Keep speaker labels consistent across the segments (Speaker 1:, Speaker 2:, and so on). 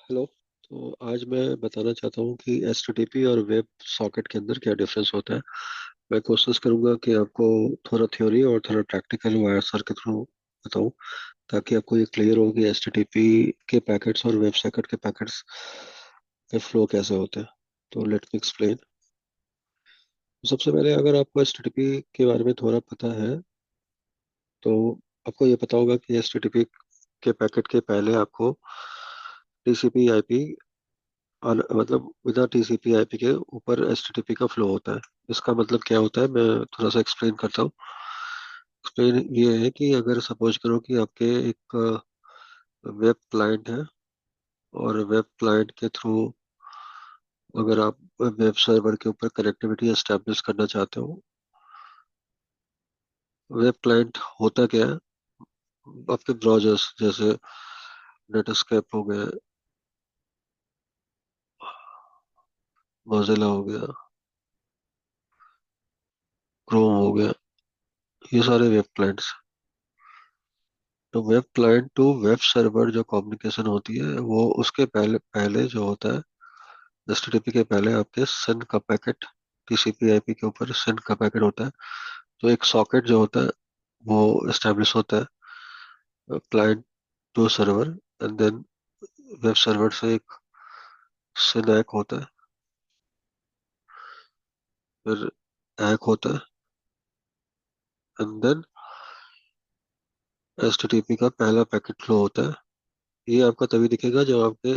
Speaker 1: Hello. तो आज मैं बताना चाहता हूँ कि एचटीटीपी और वेब सॉकेट के अंदर क्या डिफरेंस होता है। मैं कोशिश करूंगा कि आपको थोड़ा थ्योरी और थोड़ा प्रैक्टिकल वायर सर के थ्रू बताऊं, ताकि आपको ये क्लियर हो कि एचटीटीपी के पैकेट्स और वेब सॉकेट के पैकेट्स के फ्लो कैसे होते हैं। तो लेट मी एक्सप्लेन। सबसे पहले अगर आपको एचटीटीपी के बारे में थोड़ा पता है तो आपको ये पता होगा कि एचटीटीपी के पैकेट के पहले आपको टीसीपी आईपी मतलब बिना टीसीपी आईपी के ऊपर एचटीटीपी का फ्लो होता है। इसका मतलब क्या होता है, मैं थोड़ा सा एक्सप्लेन करता हूँ। एक्सप्लेन ये है कि अगर सपोज करो कि आपके एक वेब क्लाइंट है, और वेब क्लाइंट के थ्रू अगर आप वेब सर्वर के ऊपर कनेक्टिविटी एस्टेब्लिश करना चाहते हो। वेब क्लाइंट होता क्या है, आपके ब्राउजर्स जैसे नेटस्केप हो गया, मोजिला हो गया, क्रोम हो गया, ये सारे वेब क्लाइंट्स। तो web client to web server जो कम्युनिकेशन होती है वो उसके पहले पहले जो होता है, एचटीटीपी के पहले आपके सेंड का पैकेट, टीसीपी आईपी के ऊपर सेंड का पैकेट होता है। तो एक सॉकेट जो होता है वो एस्टेब्लिश होता है client to server, and then web server से एक सेंड एक होता है, फिर एक होता है, एंड देन एचटीटीपी का पहला पैकेट फ्लो होता है। ये आपका तभी दिखेगा जब आपके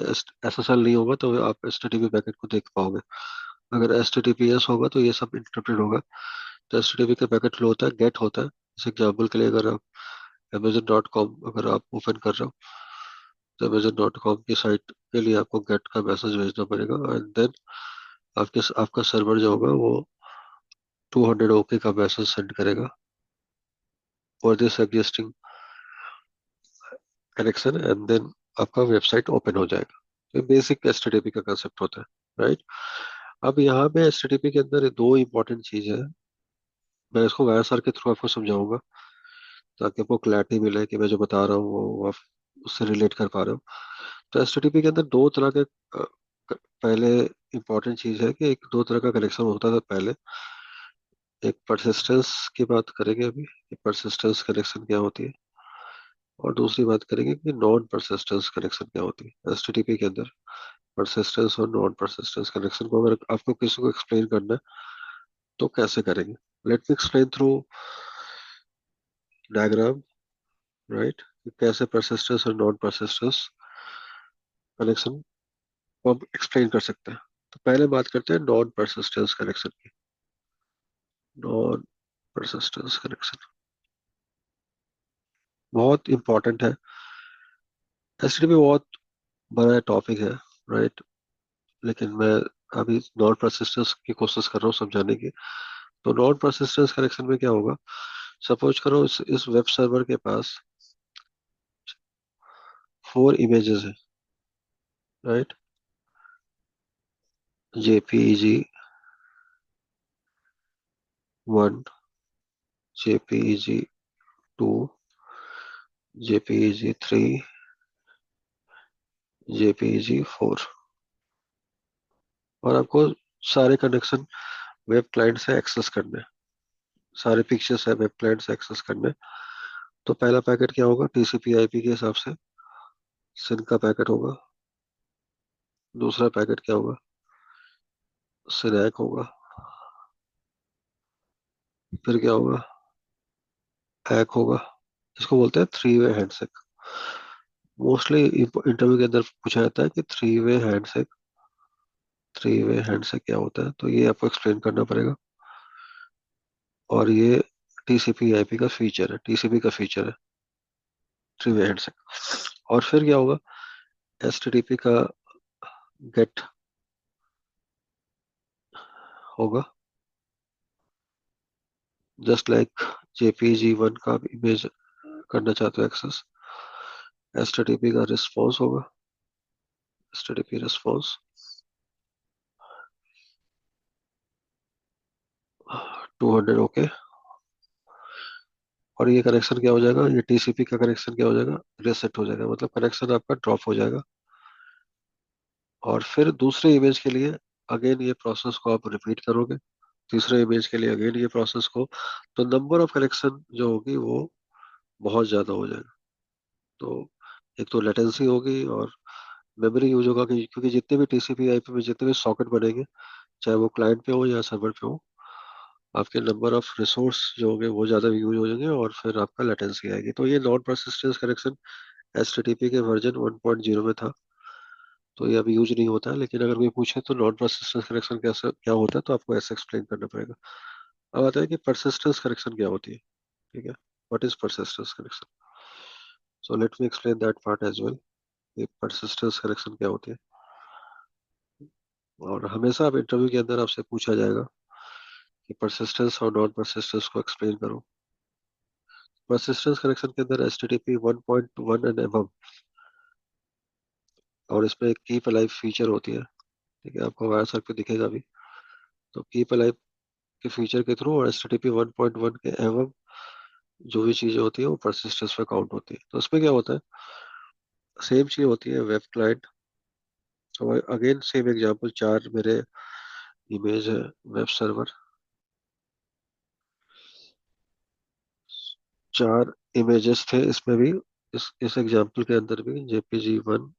Speaker 1: एसएसएल नहीं होगा, तो आप एचटीटीपी पैकेट को देख पाओगे। अगर एचटीटीपीएस होगा तो ये सब इंटरप्रेट होगा। तो एचटीटीपी का पैकेट फ्लो होता है, गेट होता है। जैसे एग्जाम्पल के लिए अगर आप amazon.com अगर आप ओपन कर रहे हो, तो amazon.com की साइट के लिए आपको गेट का मैसेज भेजना पड़ेगा, एंड देन आपका सर्वर जो होगा वो 200 ओके का मैसेज सेंड करेगा for this existing connection, and then आपका वेबसाइट ओपन हो जाएगा। तो बेसिक एचटीटीपी का कंसेप्ट होता है, राइट। अब यहाँ पे एचटीटीपी के अंदर दो इंपॉर्टेंट चीज है। मैं इसको वाया सर के थ्रू आपको समझाऊंगा, ताकि आपको क्लैरिटी मिले कि मैं जो बता रहा हूँ वो आप उससे रिलेट कर पा रहे हो। तो एचटीटीपी के अंदर दो तरह के पहले इंपॉर्टेंट चीज है कि एक दो तरह का कनेक्शन होता था पहले। एक परसिस्टेंस की बात करेंगे अभी कि परसिस्टेंस कनेक्शन क्या होती है, और दूसरी बात करेंगे कि नॉन परसिस्टेंस कनेक्शन क्या होती है एचटीटीपी के अंदर। परसिस्टेंस और नॉन परसिस्टेंस कनेक्शन को अगर आपको किसी को एक्सप्लेन करना है तो कैसे करेंगे। Late me explain through diagram, right. कैसे परसिस्टेंस और नॉन परसिस्टेंस कनेक्शन को हम एक्सप्लेन कर सकते हैं। तो पहले बात करते हैं नॉन परसिस्टेंस कनेक्शन की। नॉन परसिस्टेंस कनेक्शन बहुत इंपॉर्टेंट है। एचटीटीपी बहुत बड़ा टॉपिक है, राइट। लेकिन मैं अभी नॉन परसिस्टेंस की कोशिश कर रहा हूँ समझाने की। तो नॉन परसिस्टेंस कनेक्शन में क्या होगा, सपोज करो इस वेब सर्वर के पास 4 इमेजेस है, right. JPEG 1, JPEG 2, JPEG 3, JPEG 4। और आपको सारे कनेक्शन वेब क्लाइंट से एक्सेस करने हैं। सारे पिक्चर्स है वेब क्लाइंट से एक्सेस करने हैं। तो पहला पैकेट क्या होगा, टीसीपी आईपी के हिसाब से सिन का पैकेट होगा। दूसरा पैकेट क्या होगा, सिनैक होगा। फिर क्या होगा, हैक होगा। इसको बोलते हैं three way handshake. Mostly interview के अंदर पूछा जाता है कि थ्री वे हैंडशेक क्या होता है, तो ये आपको एक्सप्लेन करना पड़ेगा। और ये टीसीपी आईपी का फीचर है, टीसीपी का फीचर है थ्री वे हैंडशेक। और फिर क्या होगा, एचटीटीपी का गेट होगा। जस्ट लाइक JPEG 1 का आप इमेज करना चाहते हो एक्सेस, एचटीटीपी का रिस्पॉन्स होगा, एचटीटीपी रिस्पॉन्स 200 ओके। और ये कनेक्शन क्या हो जाएगा, ये टीसीपी का कनेक्शन क्या हो जाएगा, रीसेट हो जाएगा, मतलब कनेक्शन आपका ड्रॉप हो जाएगा। और फिर दूसरे इमेज के लिए अगेन ये प्रोसेस को आप रिपीट करोगे, तीसरे इमेज के लिए अगेन ये प्रोसेस को, तो नंबर ऑफ कलेक्शन जो होगी वो बहुत ज्यादा हो जाएगा। तो एक तो लेटेंसी होगी और मेमोरी यूज होगा, क्योंकि जितने भी टीसीपी आईपी में जितने भी सॉकेट बनेंगे, चाहे वो क्लाइंट पे हो या सर्वर पे हो, आपके नंबर ऑफ रिसोर्स जो होंगे वो ज़्यादा यूज हो जाएंगे और फिर आपका लेटेंसी आएगी। तो ये नॉन परसिस्टेंस कनेक्शन एचटीटीपी के वर्जन 1.0 में था, तो ये अभी यूज नहीं होता है। लेकिन अगर कोई पूछे तो नॉन परसिस्टेंस कनेक्शन कैसे क्या होता है, तो आपको ऐसे एक्सप्लेन करना पड़ेगा। अब आता है कि परसिस्टेंस कनेक्शन क्या होती है। ठीक है, what is persistence connection? So let me explain that part as well. ये परसिस्टेंस कनेक्शन क्या होती है, और हमेशा आप इंटरव्यू के अंदर आपसे पूछा जाएगा कि परसिस्टेंस और नॉन परसिस्टेंस को एक्सप्लेन करो। परसिस्टेंस कनेक्शन के अंदर HTTP 1.1 एंड एबव, और इसमें एक कीप अलाइव फीचर होती है। ठीक है, आपको वायर सर्च पे दिखेगा भी। तो कीप अलाइव के फीचर के थ्रू और HTTP 1.1 के एबव जो भी चीजें होती है वो परसिस्टेंस पे काउंट होती है। तो उसमें क्या होता है, सेम चीज होती है वेब क्लाइंट। तो अगेन सेम एग्जांपल, चार मेरे इमेज है, वेब सर्वर, चार इमेजेस थे इसमें भी, इस एग्जांपल के अंदर भी, JPG 1,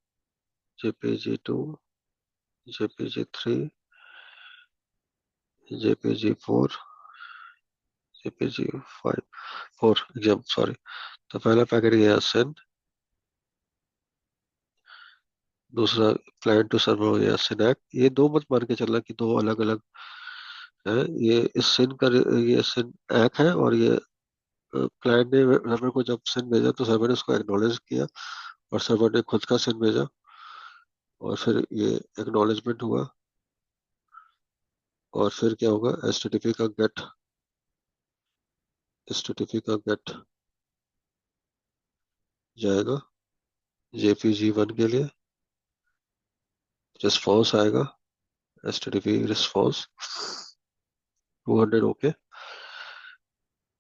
Speaker 1: JPG 2, JPG 3, JPG 4, JPG 4 example, sorry. तो पहला पैकेट गया सेंड, दूसरा क्लाइंट टू सर्वर हो गया सिनैक। ये दो मत मान के चलना कि दो अलग अलग है। ये इस सिन का, ये सिन एक है, और ये क्लाइंट ने सर्वर को जब सिन भेजा तो सर्वर ने उसको एक्नॉलेज किया, और सर्वर ने खुद का सिन भेजा, और फिर ये एक्नॉलेजमेंट हुआ, और फिर क्या होगा, एच टी टी पी का गेट जाएगा JPG 1 के लिए, रिस्पॉन्स आएगा, HTTP रिस्पॉन्स 200 ओके।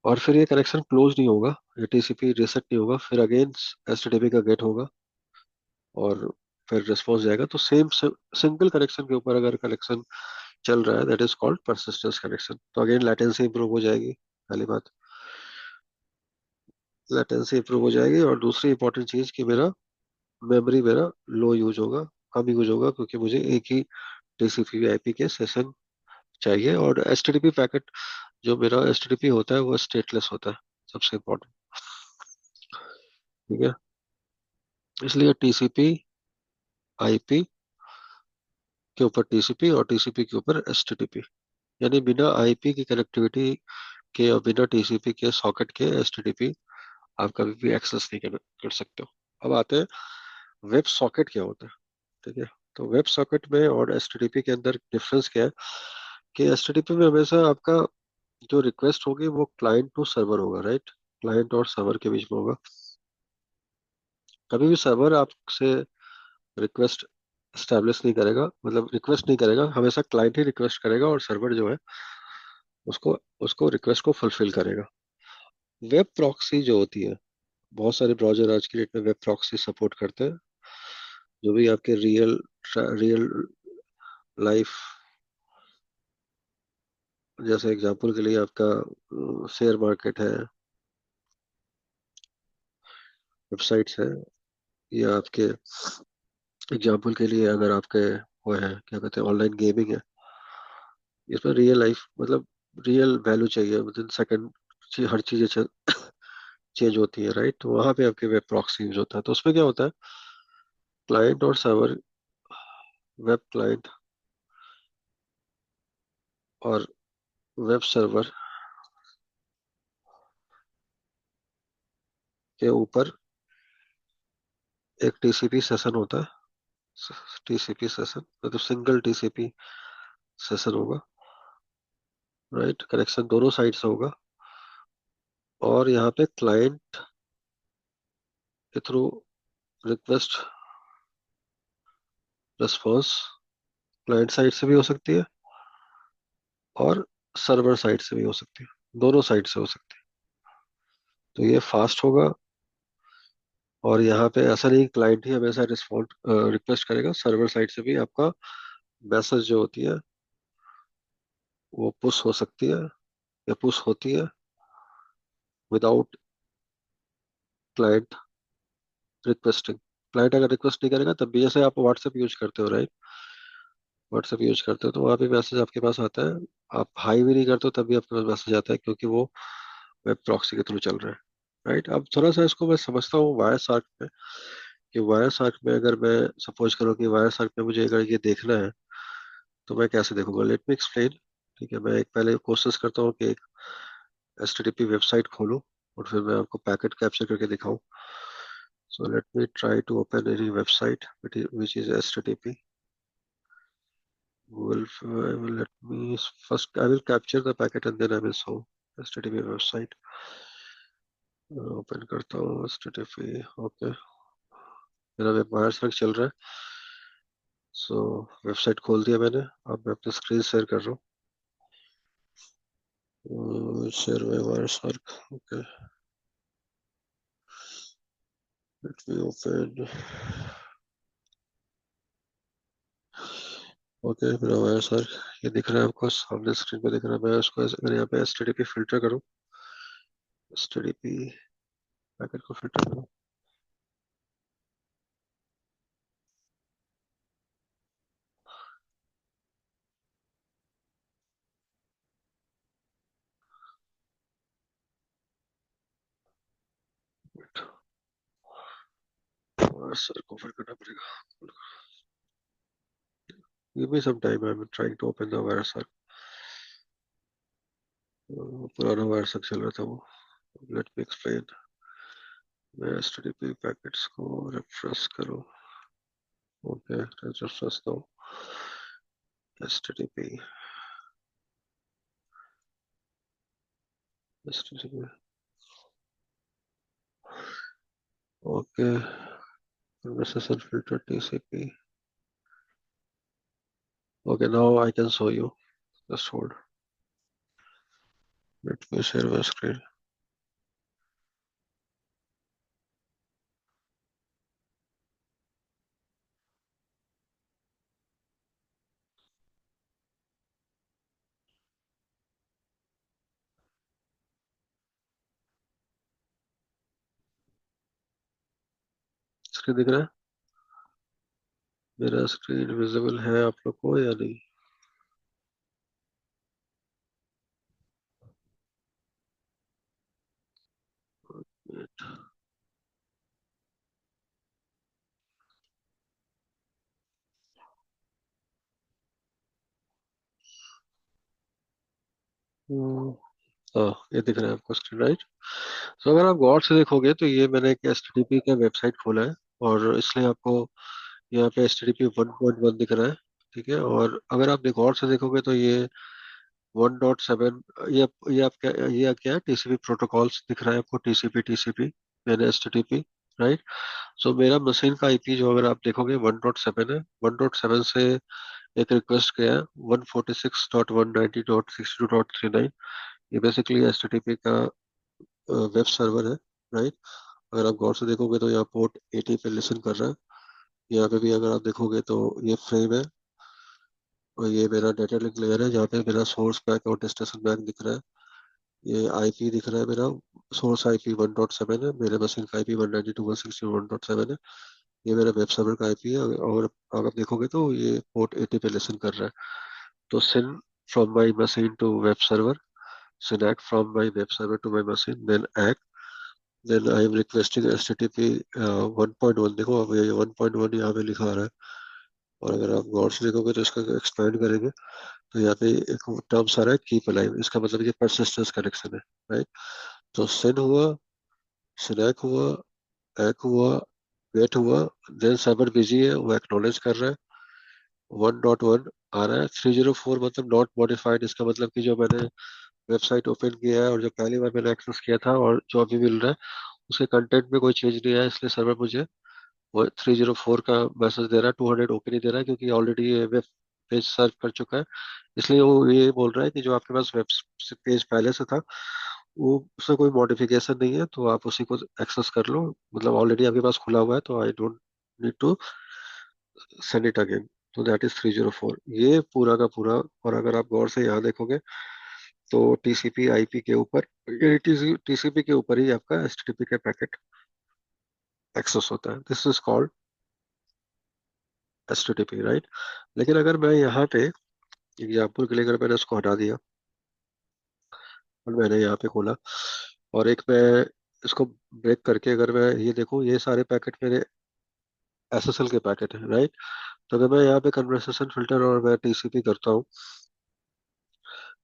Speaker 1: और फिर ये कनेक्शन क्लोज नहीं होगा, ये TCP रीसेट नहीं होगा, फिर अगेन HTTP का गेट होगा, और फिर रिस्पॉन्स जाएगा। तो सेम सिंगल कनेक्शन के ऊपर अगर कनेक्शन चल रहा है, that is called persistence connection. तो अगेन लेटेंसी इंप्रूव हो जाएगी, पहली बात, लेटेंसी इंप्रूव हो जाएगी। और दूसरी इंपॉर्टेंट चीज कि मेरा मेमोरी मेरा लो यूज होगा, कम यूज होगा, क्योंकि मुझे एक ही TCP आईपी के सेशन चाहिए। और HTTP पैकेट, जो मेरा HTTP होता है वो स्टेटलेस होता है, सबसे इम्पोर्टेंट। ठीक है, इसलिए TCP आईपी के ऊपर TCP और TCP के ऊपर HTTP, यानी बिना आईपी की कनेक्टिविटी के और बिना TCP के सॉकेट के HTTP आप कभी भी एक्सेस नहीं कर सकते हो। अब आते हैं वेब सॉकेट क्या होता है। ठीक है, तो वेब सॉकेट में और HTTP के अंदर डिफरेंस क्या है, कि HTTP में हमेशा आपका जो रिक्वेस्ट होगी वो क्लाइंट टू सर्वर होगा, राइट, क्लाइंट और सर्वर के बीच में होगा। कभी भी सर्वर आपसे रिक्वेस्ट स्टैब्लिश नहीं करेगा, मतलब रिक्वेस्ट नहीं करेगा, हमेशा क्लाइंट ही रिक्वेस्ट करेगा, और सर्वर जो है उसको उसको रिक्वेस्ट को फुलफिल करेगा। वेब प्रॉक्सी जो होती है, बहुत सारे ब्राउजर आज की डेट में वेब प्रॉक्सी सपोर्ट करते हैं, जो भी आपके रियल लाइफ, जैसे एग्जांपल के लिए आपका शेयर मार्केट है, वेबसाइट्स है, या आपके एग्जांपल के लिए अगर आपके वो है, क्या कहते हैं, ऑनलाइन गेमिंग है, इसमें रियल लाइफ मतलब रियल वैल्यू चाहिए, विद इन सेकंड हर चीजें चेंज होती है, राइट। तो वहां पे आपके वेब प्रॉक्सी यूज होता है। तो उसमें क्या होता है, क्लाइंट और सर्वर, वेब क्लाइंट और वेब सर्वर के ऊपर एक TCP सेशन होता है, TCP सेशन मतलब सिंगल TCP सेशन होगा, राइट, कनेक्शन दोनों साइड से होगा। और यहाँ पे क्लाइंट के through request response client side से भी हो सकती है, और सर्वर साइड से भी हो सकती है, दोनों साइड से हो सकती है। तो ये फास्ट होगा, और यहाँ पे ऐसा नहीं क्लाइंट ही हमेशा रिस्पॉन्ड रिक्वेस्ट करेगा, सर्वर साइड से भी आपका मैसेज जो होती है वो पुश हो सकती है या पुश होती है विदाउट क्लाइंट रिक्वेस्टिंग। क्लाइंट अगर रिक्वेस्ट नहीं करेगा तब भी, जैसे आप व्हाट्सएप यूज करते हो राइट, व्हाट्सएप यूज करते हो तो वहाँ पे मैसेज आपके पास आता है। आप हाई भी नहीं करते हो तब भी आपके पास मैसेज आता है, क्योंकि वो वेब प्रॉक्सी के थ्रू चल रहा है। राइट, अब थोड़ा सा इसको मैं समझता हूँ वायर सार्क में, कि वायर सार्क में अगर मैं सपोज करूँ कि वायर सार्क में मुझे अगर ये देखना है तो मैं कैसे देखूंगा, लेट मी एक्सप्लेन। ठीक है, मैं एक पहले कोशिश करता हूँ कि एक HTTP वेबसाइट खोलूँ और फिर मैं आपको पैकेट कैप्चर करके दिखाऊं। So let me try to open any website which is HTTP. Let me first, I will capture the packet and then I will show HTTP website. Open करता हूँ HTTP। Okay, मेरा web बाहर search चल रहा है। सो website खोल दिया मैंने। अब मैं अपनी स्क्रीन शेयर कर रहा हूँ। शेयर में wire search. Okay, let me open. Okay, मेरा वायर सर्च ये दिख रहा है आपको सामने स्क्रीन पे दिख रहा है। मैं उसको अगर यहाँ पे HTTP फिल्टर करूँ, HTTP पैकेट को फिल्टर करूँ। वायर सर्च को फिर करना पड़ेगा। Give me some time. I'm trying to open the wire search. पुराना वायर सर्च चल रहा था वो। Late me explain. मैं HTTP पैकेट्स को रिफ्रेश करूँ। ओके, रिफ्रेश दो। HTTP HTTP। Okay, necessary filter TCP। Okay, now I can show you। Just hold। Let me share my screen। Screen दिख रहा है? मेरा स्क्रीन विजिबल है आप लोग को या नहीं? हम्म, हाँ, ये दिख रहा है आपको स्क्रीन राइट। तो अगर आप गौर से देखोगे तो ये मैंने एक HTTP का वेबसाइट खोला है, और इसलिए आपको यहाँ पे HTTP 1.1 दिख रहा है। ठीक है, और अगर आप गौर से देखोगे तो ये 1.7, ये आप क्या, ये क्या है, TCP प्रोटोकॉल्स दिख रहा है आपको, TCP TCP यानी HTTP। राइट, सो मेरा मशीन का IP जो अगर आप देखोगे 1.7 है। 1.7 से एक रिक्वेस्ट गया है 146.190.62.39। ये बेसिकली HTTP का वेब सर्वर है। राइट, अगर आप गौर से देखोगे तो यहाँ पोर्ट 80 पे लिसन कर रहा है। यहाँ पे भी अगर आप देखोगे तो ये फ्रेम है, और ये मेरा डेटा लिंक लेयर है जहाँ पे मेरा सोर्स बैक और डेस्टिनेशन बैक दिख रहा है। ये IP दिख रहा है मेरा, सोर्स IP 1.7 है, मेरे मशीन का IP 192.168.1.7 है। ये मेरा वेब सर्वर का IP है, और अगर आप देखोगे तो ये पोर्ट 80 पे लिसन कर रहा है। तो send from my machine to web server, send ACK from my web server to my machine, then ACK, then I am requesting HTTP 1.1। देखो अब ये 1.1 यहाँ पे लिखा आ रहा है, और अगर आप गौर से देखोगे तो इसका एक्सपेंड करेंगे तो यहाँ पे एक टर्म्स आ रहा है कीप अलाइव। इसका मतलब ये परसिस्टेंस कनेक्शन है। राइट, तो सेंड हुआ, सिनैक हुआ, एक हुआ, वेट हुआ, देन सर्वर बिजी है वो एक्नॉलेज कर रहा है। 1.1 आ रहा है। 304 मतलब नॉट मॉडिफाइड, इसका मतलब कि जो मैंने वेबसाइट ओपन किया है और जो पहली बार मैंने एक्सेस किया था और जो अभी मिल रहा है उसके कंटेंट में कोई चेंज नहीं आया, इसलिए सर्वर मुझे वो 304 का मैसेज दे रहा है। 200 ओके नहीं दे रहा है, क्योंकि ऑलरेडी ये वेब पेज सर्च कर चुका है। इसलिए वो ये बोल रहा है कि जो आपके पास वेब पेज पहले से था वो उसमें कोई मॉडिफिकेशन नहीं है, तो आप उसी को एक्सेस कर लो। मतलब ऑलरेडी आपके पास खुला हुआ है, तो I don't need to send it again. तो दैट इज 304, ये पूरा का पूरा। और अगर आप गौर से यहाँ देखोगे तो टीसीपी आईपी के ऊपर, ये टीसीपी के ऊपर ही आपका एचटीटीपी का पैकेट एक्सेस होता है। This is called HTTP, right. लेकिन अगर मैं यहाँ पे एग्जाम्पल के लिए, अगर मैंने इसको हटा दिया और मैंने यहाँ पे खोला, और एक मैं इसको ब्रेक करके अगर मैं ये देखूँ, ये सारे पैकेट मेरे एसएसएल के पैकेट हैं, राइट। तो अगर मैं यहाँ पे कन्वर्सेशन फिल्टर और मैं टीसीपी करता हूँ,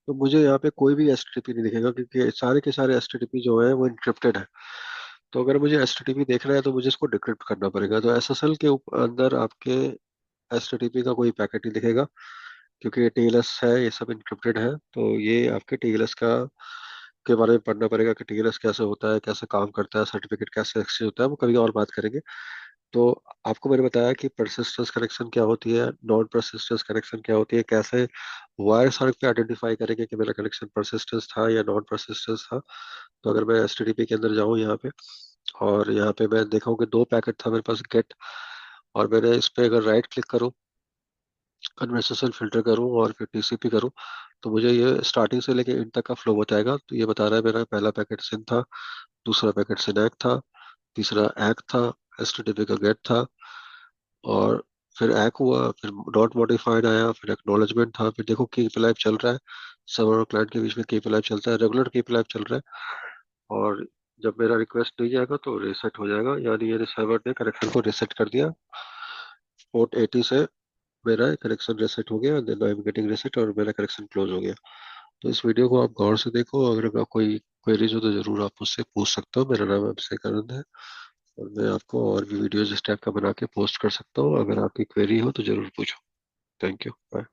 Speaker 1: तो मुझे यहाँ पे कोई भी एचटीटीपी नहीं दिखेगा, क्योंकि सारे के सारे एचटीटीपी जो है वो इंक्रिप्टेड है। तो अगर मुझे एचटीटीपी देखना है तो मुझे इसको डिक्रिप्ट करना पड़ेगा। तो एसएसएल के अंदर आपके एचटीटीपी का कोई पैकेट नहीं दिखेगा, क्योंकि ये टीएलएस है, ये सब इंक्रिप्टेड है। तो ये आपके टीएलएस का के बारे में पढ़ना पड़ेगा कि टीएलएस कैसे होता है, कैसे काम करता है, सर्टिफिकेट कैसे एक्सचेंज होता है, वो कभी और बात करेंगे। तो आपको मैंने बताया कि परसिस्टेंस कनेक्शन क्या होती है, नॉन परसिस्टेंस कनेक्शन क्या होती है, कैसे वायर सर्क पे आइडेंटिफाई करेंगे कि मेरा कनेक्शन परसिस्टेंस था या नॉन परसिस्टेंस था। तो अगर मैं एसटीडीपी के अंदर जाऊँ यहाँ पे, और यहाँ पे मैं देखा हूँ कि दो पैकेट था मेरे पास गेट, और मैंने इस पे अगर राइट क्लिक करूँ, कन्वर्सेशन फिल्टर करूँ और फिर टीसीपी करूँ, तो मुझे ये स्टार्टिंग से लेके एंड तक का फ्लो बताएगा। तो ये बता रहा है मेरा पहला पैकेट सिन था, दूसरा पैकेट सिनैक था, तीसरा एक्ट था, एसटीडीपी का गेट था, और फिर एक हुआ, फिर डॉट मॉडिफाइड आया, फिर एक्नॉलेजमेंट था, फिर देखो कीप लाइव चल रहा है। सर्वर और क्लाइंट के बीच में कीप लाइव चलता है, रेगुलर कीप लाइव चल रहा है। और जब मेरा रिक्वेस्ट नहीं जाएगा तो रीसेट हो जाएगा, यानी ये सर्वर ने कनेक्शन को रीसेट कर दिया। पोर्ट 80 से मेरा कनेक्शन रीसेट हो गया, then I am getting reset, और मेरा कनेक्शन क्लोज हो गया। तो इस वीडियो को आप गौर से देखो, अगर आपका कोई क्वेरीज हो तो जरूर आप मुझसे पूछ सकते हो। मेरा नाम अभिषेक आनंद है, और मैं आपको और भी वीडियोज इस टाइप का बना के पोस्ट कर सकता हूँ। अगर आपकी क्वेरी हो तो जरूर पूछो। Thank you, bye.